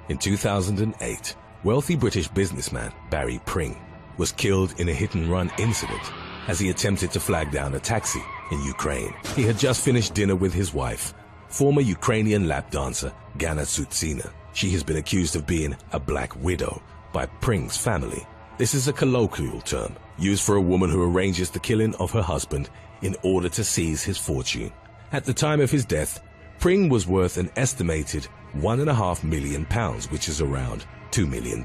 In 2008, wealthy British businessman Barry Pring was killed in a hit-and-run incident as he attempted to flag down a taxi in Ukraine. He had just finished dinner with his wife, former Ukrainian lap dancer Gana Tsutsina. She has been accused of being a black widow by Pring's family. This is a colloquial term used for a woman who arranges the killing of her husband in order to seize his fortune. At the time of his death, Pring was worth an estimated £1.5 million, which is around $2 million.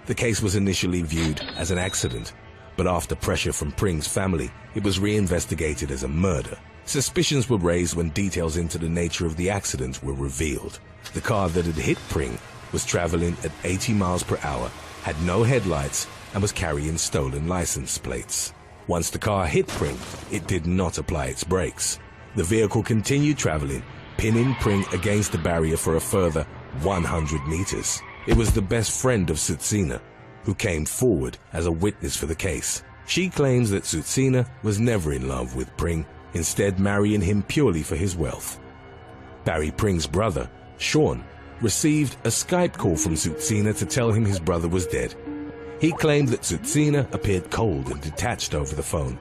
The case was initially viewed as an accident, but after pressure from Pring's family, it was reinvestigated as a murder. Suspicions were raised when details into the nature of the accident were revealed. The car that had hit Pring was traveling at 80 miles per hour, had no headlights, and was carrying stolen license plates. Once the car hit Pring, it did not apply its brakes. The vehicle continued traveling, pinning Pring against the barrier for a further 100 meters. It was the best friend of Tsutsina who came forward as a witness for the case. She claims that Tsutsina was never in love with Pring, instead marrying him purely for his wealth. Barry Pring's brother, Sean, received a Skype call from Tsutsina to tell him his brother was dead. He claimed that Tsutsina appeared cold and detached over the phone,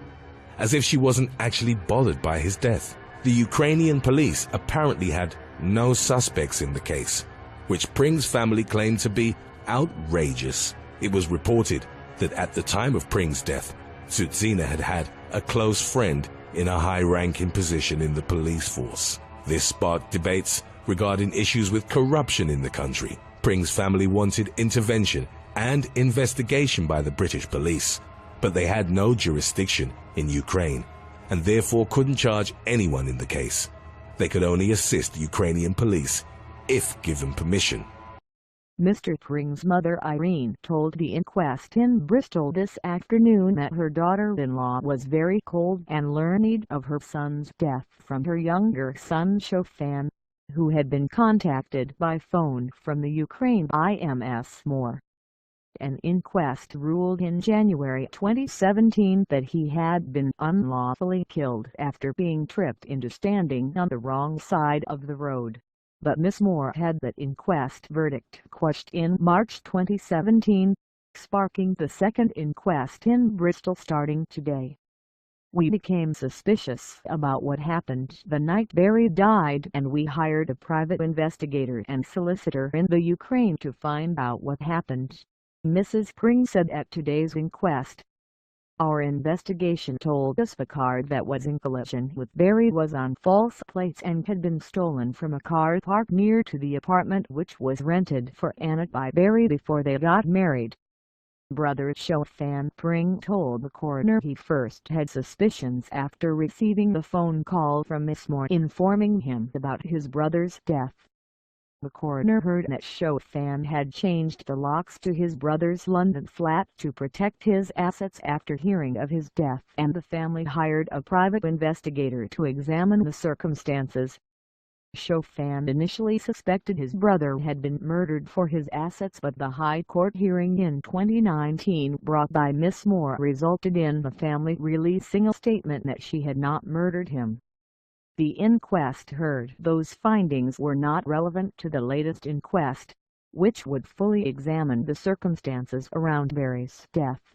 as if she wasn't actually bothered by his death. The Ukrainian police apparently had no suspects in the case, which Pring's family claimed to be outrageous. It was reported that at the time of Pring's death, Tsutsina had had a close friend in a high-ranking position in the police force. This sparked debates regarding issues with corruption in the country. Pring's family wanted intervention and investigation by the British police, but they had no jurisdiction in Ukraine and therefore couldn't charge anyone in the case. They could only assist Ukrainian police if given permission. Mr. Pring's mother Irene told the inquest in Bristol this afternoon that her daughter-in-law was very cold and learned of her son's death from her younger son Shofan, who had been contacted by phone from the Ukraine IMS More. An inquest ruled in January 2017 that he had been unlawfully killed after being tripped into standing on the wrong side of the road. But Miss Moore had that inquest verdict quashed in March 2017, sparking the second inquest in Bristol starting today. We became suspicious about what happened the night Barry died, and we hired a private investigator and solicitor in the Ukraine to find out what happened, Mrs. Pring said at today's inquest. Our investigation told us the car that was in collision with Barry was on false plates and had been stolen from a car parked near to the apartment which was rented for Anna by Barry before they got married. Brother Shofan Pring told the coroner he first had suspicions after receiving the phone call from Miss Moore informing him about his brother's death. The coroner heard that Shofan had changed the locks to his brother's London flat to protect his assets after hearing of his death, and the family hired a private investigator to examine the circumstances. Shofan initially suspected his brother had been murdered for his assets, but the High Court hearing in 2019 brought by Miss Moore resulted in the family releasing a statement that she had not murdered him. The inquest heard those findings were not relevant to the latest inquest, which would fully examine the circumstances around Barry's death.